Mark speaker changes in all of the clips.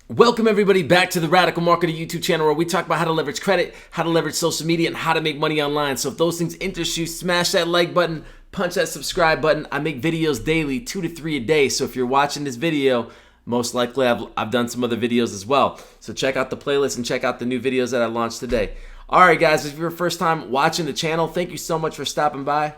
Speaker 1: Welcome everybody back to the Radical Marketer YouTube channel, where we talk about how to leverage credit, how to leverage social media, and how to make money online. So if those things interest you, smash that like button, punch that subscribe button. I make videos daily, 2 to 3 a day. So if you're watching this video, most likely I've done some other videos as well. So check out the playlist and check out the new videos that I launched today. All right, guys, if you're your first time watching the channel, thank you so much for stopping by.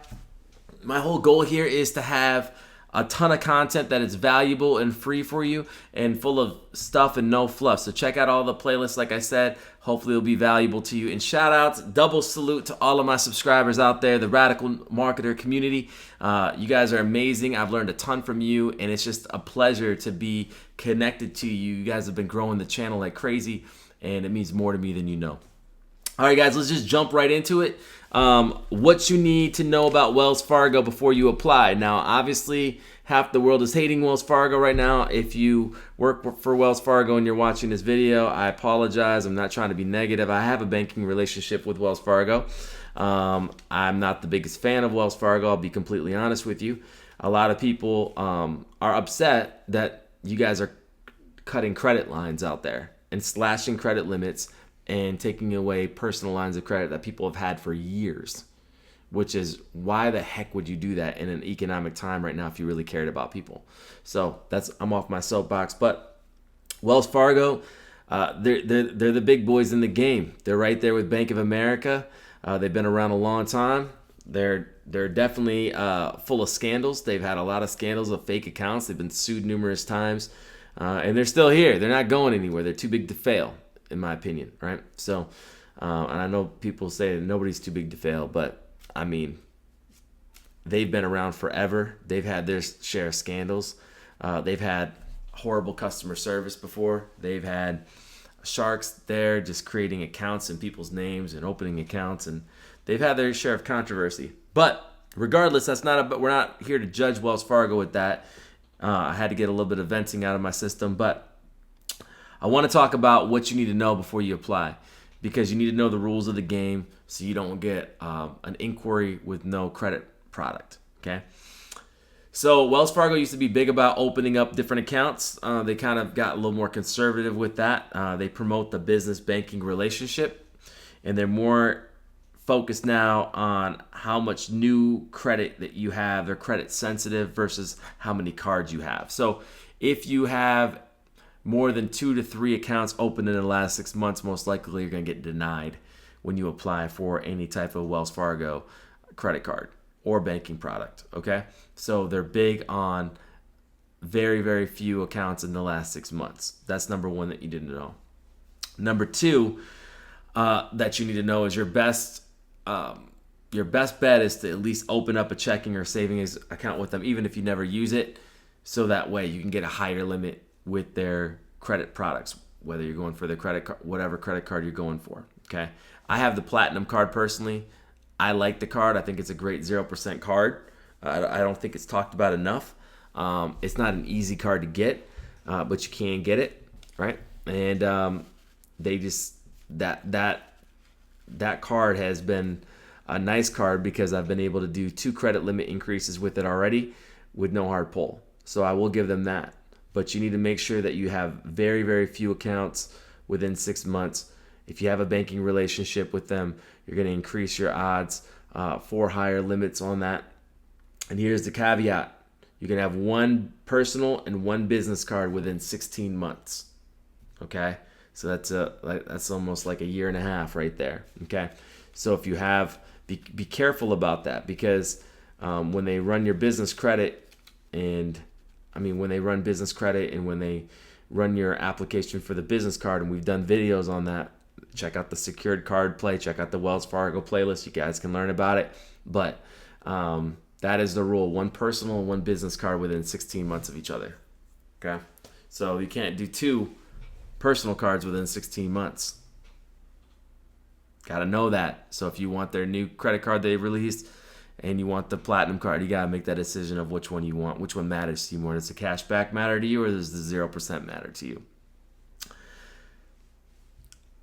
Speaker 1: My whole goal here is to have a ton of content that is valuable and free for you and full of stuff and no fluff. So check out all the playlists, like I said. Hopefully it'll be valuable to you. And shout outs, double salute to all of my subscribers out there, the Radical Marketer community. You guys are amazing. I've learned a ton from you, and it's just a pleasure to be connected to you. You guys have been growing the channel like crazy, and it means more to me than you know. All right, guys, let's just jump right into it. What you need to know about Wells Fargo before you apply. Now, obviously, half the world is hating Wells Fargo right now. If you work for Wells Fargo and you're watching this video, I apologize. I'm not trying to be negative. I have a banking relationship with Wells Fargo. I'm not the biggest fan of Wells Fargo. I'll be completely honest with you. A lot of people are upset that you guys are cutting credit lines out there and slashing credit limits and taking away personal lines of credit that people have had for years, which is why the heck would you do that in an economic time right now if you really cared about people? So I'm off my soapbox. But Wells Fargo, they're the big boys in the game. They're right there with Bank of America. They've been around a long time. They're definitely full of scandals. They've had a lot of scandals of fake accounts. They've been sued numerous times, and they're still here. They're not going anywhere. They're too big to fail, in my opinion, right? So, and I know people say that nobody's too big to fail, but I mean, they've been around forever. They've had their share of scandals. They've had horrible customer service before. They've had sharks there just creating accounts in people's names and opening accounts, and they've had their share of controversy. But regardless, we're not here to judge Wells Fargo with that. I had to get a little bit of venting out of my system, but I want to talk about what you need to know before you apply, because you need to know the rules of the game so you don't get an inquiry with no credit product, okay? So Wells Fargo used to be big about opening up different accounts. They kind of got a little more conservative with that. They promote the business banking relationship, and they're more focused now on how much new credit that you have. They're credit sensitive versus how many cards you have. So if you have more than 2 to 3 accounts opened in the last 6 months, most likely you're going to get denied when you apply for any type of Wells Fargo credit card or banking product, okay? So they're big on very, very few accounts in the last 6 months. That's number one that you didn't know. Number two that you need to know is your best bet is to at least open up a checking or savings account with them, even if you never use it, so that way you can get a higher limit with their credit products, whether you're going for the credit card, whatever credit card you're going for, okay? I have the Platinum card personally. I like the card. I think it's a great 0% card. I don't think it's talked about enough. It's not an easy card to get, but you can get it, right? And they just, that card has been a nice card because I've been able to do 2 credit limit increases with it already with no hard pull. So I will give them that. But you need to make sure that you have very, very few accounts within 6 months. If you have a banking relationship with them, you're going to increase your odds for higher limits on that. And here's the caveat. You can have 1 personal and 1 business card within 16 months. Okay? So that's almost like a year and a half right there. Okay? So if you have, be careful about that, because when they run your business credit when they run business credit and when they run your application for the business card, and we've done videos on that, check out the secured card play, check out the Wells Fargo playlist. You guys can learn about it. But that is the rule: 1 personal and 1 business card within 16 months of each other. Okay? So you can't do 2 personal cards within 16 months. Got to know that. So if you want their new credit card they released, and you want the Platinum card, you got to make that decision of which one you want, which one matters to you more. Does the cash back matter to you, or does the 0% matter to you?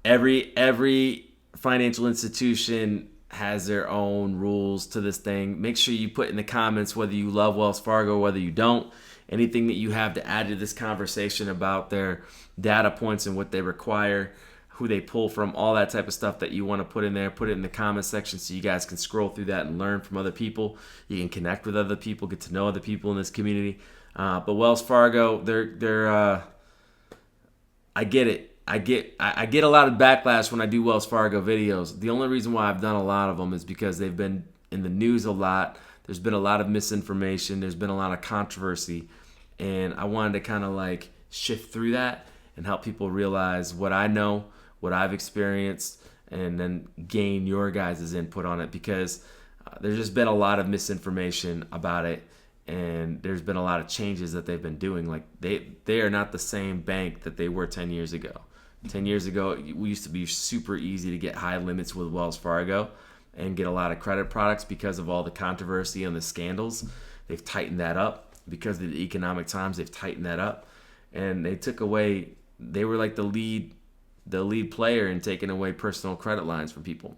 Speaker 1: Every financial institution has their own rules to this thing. Make sure you put in the comments whether you love Wells Fargo or whether you don't. anything that you have to add to this conversation about their data points and what they require, who they pull from, all that type of stuff that you want to put in there, put it in the comment section so you guys can scroll through that and learn from other people. You can connect with other people, get to know other people in this community. But Wells Fargo, I get it. I get a lot of backlash when I do Wells Fargo videos. The only reason why I've done a lot of them is because they've been in the news a lot. There's been a lot of misinformation. There's been a lot of controversy. And I wanted to kind of like shift through that and help people realize what I know, what I've experienced, and then gain your guys' input on it, because there's just been a lot of misinformation about it. And there's been a lot of changes that they've been doing. Like they are not the same bank that they were 10 years ago. 10 years ago, we used to be super easy to get high limits with Wells Fargo and get a lot of credit products because of all the controversy and the scandals. They've tightened that up. Because of the economic times, they've tightened that up. And they took away, they were like the lead player in taking away personal credit lines from people.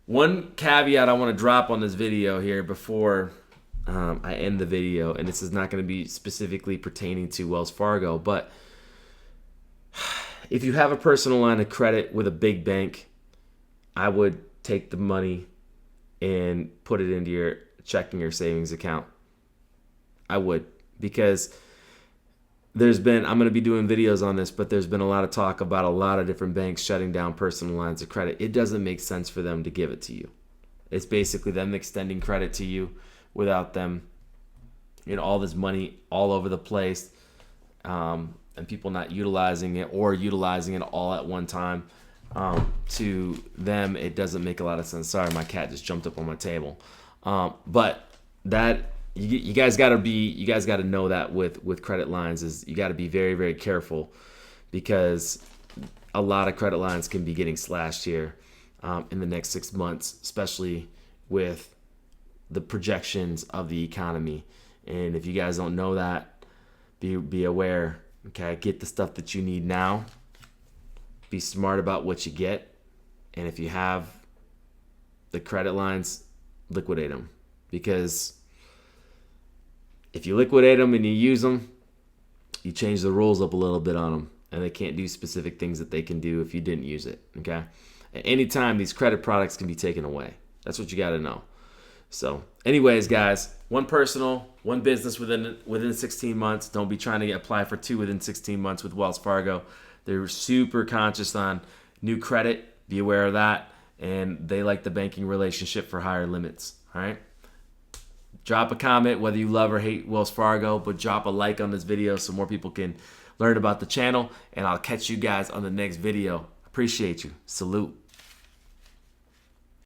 Speaker 1: One caveat I want to drop on this video here before I end the video, and this is not going to be specifically pertaining to Wells Fargo, but if you have a personal line of credit with a big bank, I would take the money and put it into your checking or savings account. I would, because I'm going to be doing videos on this, but there's been a lot of talk about a lot of different banks shutting down personal lines of credit. It doesn't make sense for them to give it to you. It's basically them extending credit to you without them, all this money all over the place, and people not utilizing it or utilizing it all at one time. To them, it doesn't make a lot of sense. Sorry, my cat just jumped up on my table. But that you guys got to know that with credit lines is you got to be very, very careful, because a lot of credit lines can be getting slashed here in the next 6 months, especially with the projections of the economy. And if you guys don't know that, be aware. Okay, get the stuff that you need now. Be smart about what you get, and if you have the credit lines, liquidate them, because if you liquidate them and you use them, you change the rules up a little bit on them, and they can't do specific things that they can do if you didn't use it. Okay, at any time, these credit products can be taken away. That's what you got to know. So anyways, guys, one personal, one business within 16 months. Don't be trying to apply for 2 within 16 months with Wells Fargo. They're super conscious on new credit. Be aware of that. And they like the banking relationship for higher limits. All right. Drop a comment whether you love or hate Wells Fargo, but drop a like on this video so more people can learn about the channel. And I'll catch you guys on the next video. Appreciate you. Salute.